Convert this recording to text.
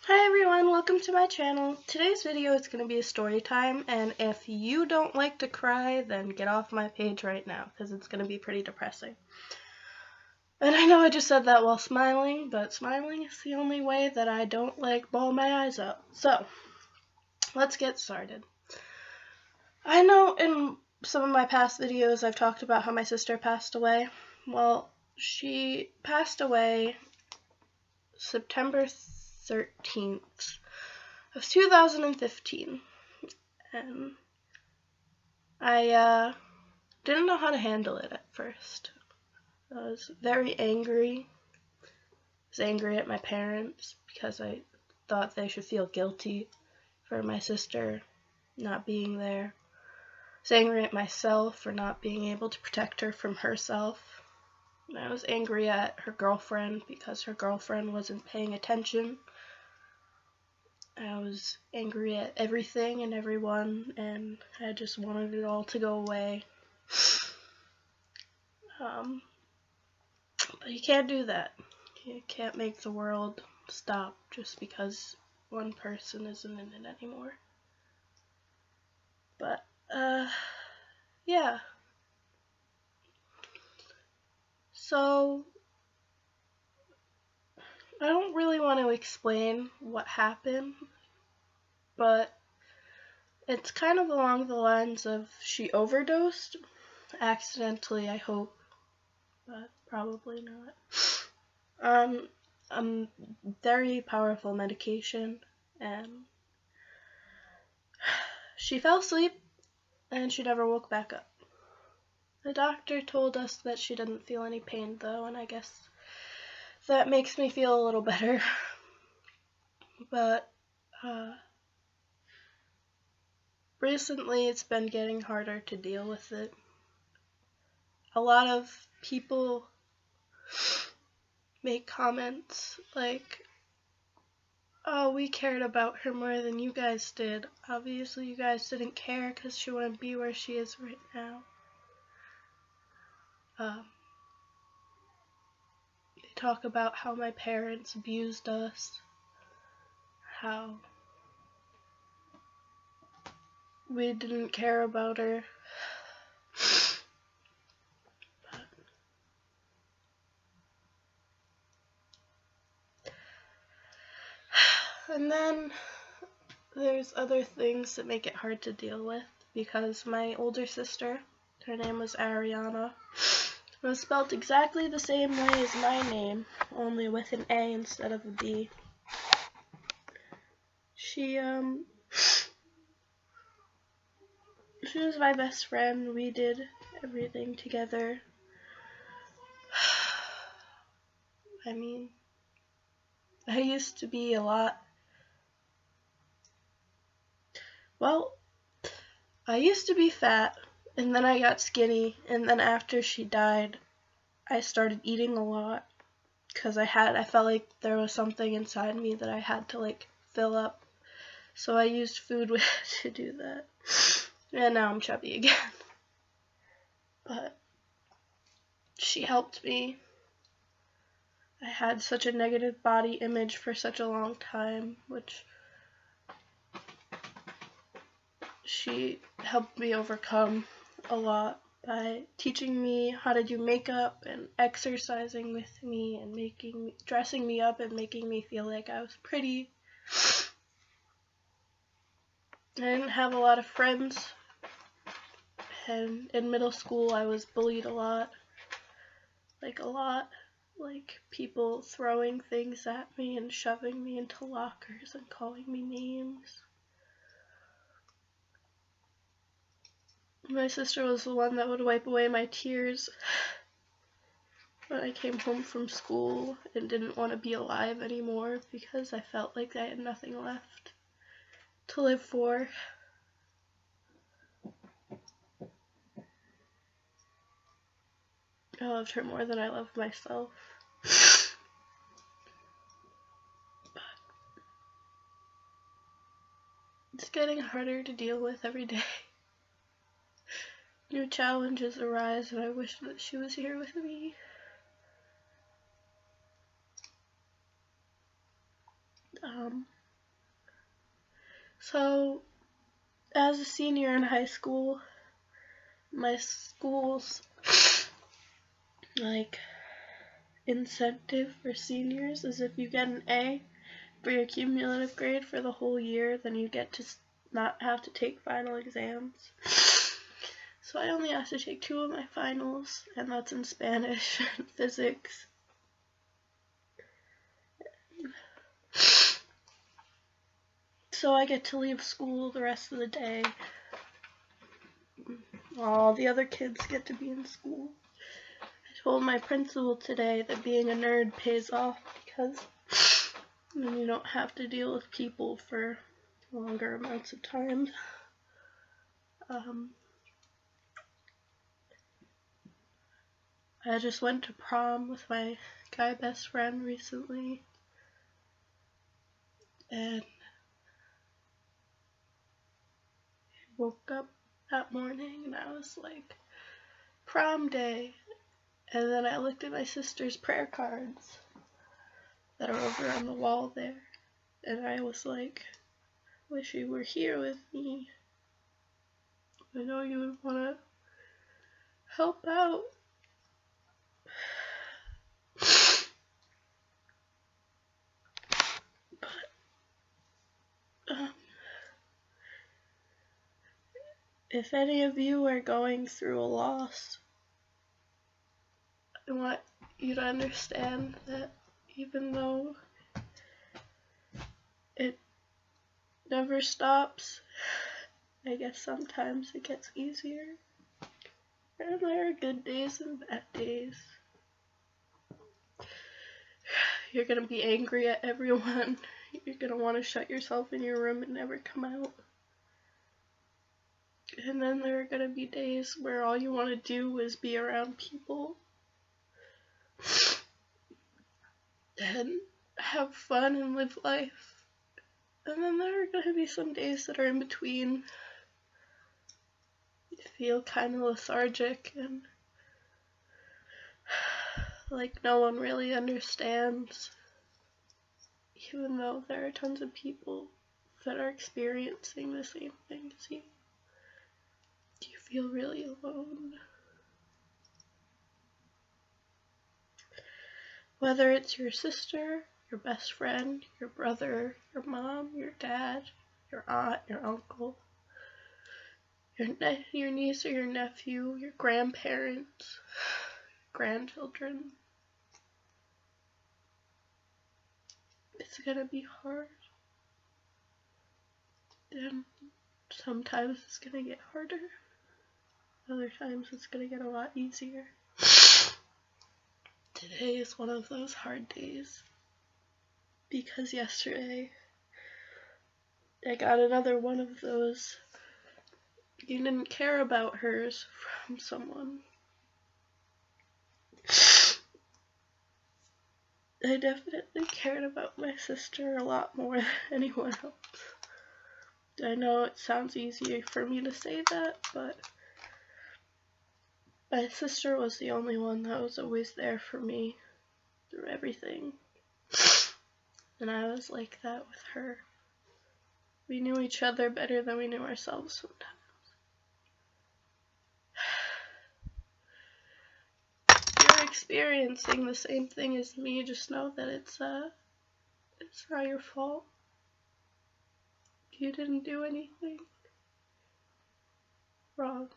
Hi everyone, welcome to my channel. Today's video is going to be a story time, and if you don't like to cry, then get off my page right now, because it's going to be pretty depressing. And I know I just said that while smiling, but smiling is the only way that I don't bawl my eyes out. So, let's get started. I know in some of my past videos I've talked about how my sister passed away. Well, she passed away September 13th of 2015, and I didn't know how to handle it at first. I was very angry. I was angry at my parents because I thought they should feel guilty for my sister not being there. I was angry at myself for not being able to protect her from herself. I was angry at her girlfriend because her girlfriend wasn't paying attention. I was angry at everything and everyone, and I just wanted it all to go away. But you can't do that. You can't make the world stop just because one person isn't in it anymore. But, yeah. So, I don't really want to explain what happened, but it's kind of along the lines of she overdosed. Accidentally, I hope, but probably not. Very powerful medication, and she fell asleep, and she never woke back up. The doctor told us that she didn't feel any pain, though, and I guess that makes me feel a little better. But, recently it's been getting harder to deal with it. A lot of people make comments like, "Oh, we cared about her more than you guys did. Obviously you guys didn't care because she wouldn't be where she is right now." They talk about how my parents abused us, how we didn't care about her. And then there's other things that make it hard to deal with, because my older sister, her name was Ariana, was spelled exactly the same way as my name, only with an A instead of a B. She was my best friend. We did everything together. I mean, I used to be I used to be fat, and then I got skinny, and then after she died, I started eating a lot, because I felt like there was something inside me that I had to, fill up, so I used food to do that, and now I'm chubby again. But she helped me. I had such a negative body image for such a long time, which she helped me overcome a lot by teaching me how to do makeup and exercising with me and dressing me up and making me feel like I was pretty. I didn't have a lot of friends, and in middle school I was bullied a lot. Like people throwing things at me and shoving me into lockers and calling me names. My sister was the one that would wipe away my tears when I came home from school and didn't want to be alive anymore because I felt like I had nothing left to live for. I loved her more than I loved myself. But it's getting harder to deal with every day. New challenges arise, and I wish that she was here with me. So as a senior in high school, my school's like incentive for seniors is if you get an A for your cumulative grade for the whole year, then you get to not have to take final exams. So I only have to take 2 of my finals, and that's in Spanish and physics. So I get to leave school the rest of the day. All the other kids get to be in school. I told my principal today that being a nerd pays off because then you don't have to deal with people for longer amounts of time. I just went to prom with my guy best friend recently, and I woke up that morning and I was like, prom day. And then I looked at my sister's prayer cards that are over on the wall there, and I was like, wish you were here with me. I know you would want to help out. But if any of you are going through a loss, I want you to understand that even though it never stops, I guess sometimes it gets easier. And there are good days and bad days. You're gonna be angry at everyone. You're gonna want to shut yourself in your room and never come out. And then there are gonna be days where all you want to do is be around people and have fun and live life. And then there are gonna be some days that are in between. You feel kind of lethargic and like no one really understands, even though there are tons of people that are experiencing the same thing as you. You feel really alone. Whether it's your sister, your best friend, your brother, your mom, your dad, your aunt, your uncle, your niece or your nephew, your grandparents, grandchildren. It's gonna be hard. And sometimes it's gonna get harder. Other times it's gonna get a lot easier. Today is one of those hard days because yesterday I got another one of those "you didn't care about hers" from someone. I definitely cared about my sister a lot more than anyone else. I know it sounds easy for me to say that, but my sister was the only one that was always there for me through everything. And I was like that with her. We knew each other better than we knew ourselves sometimes. If you're experiencing the same thing as me, just know that it's not your fault. You didn't do anything wrong.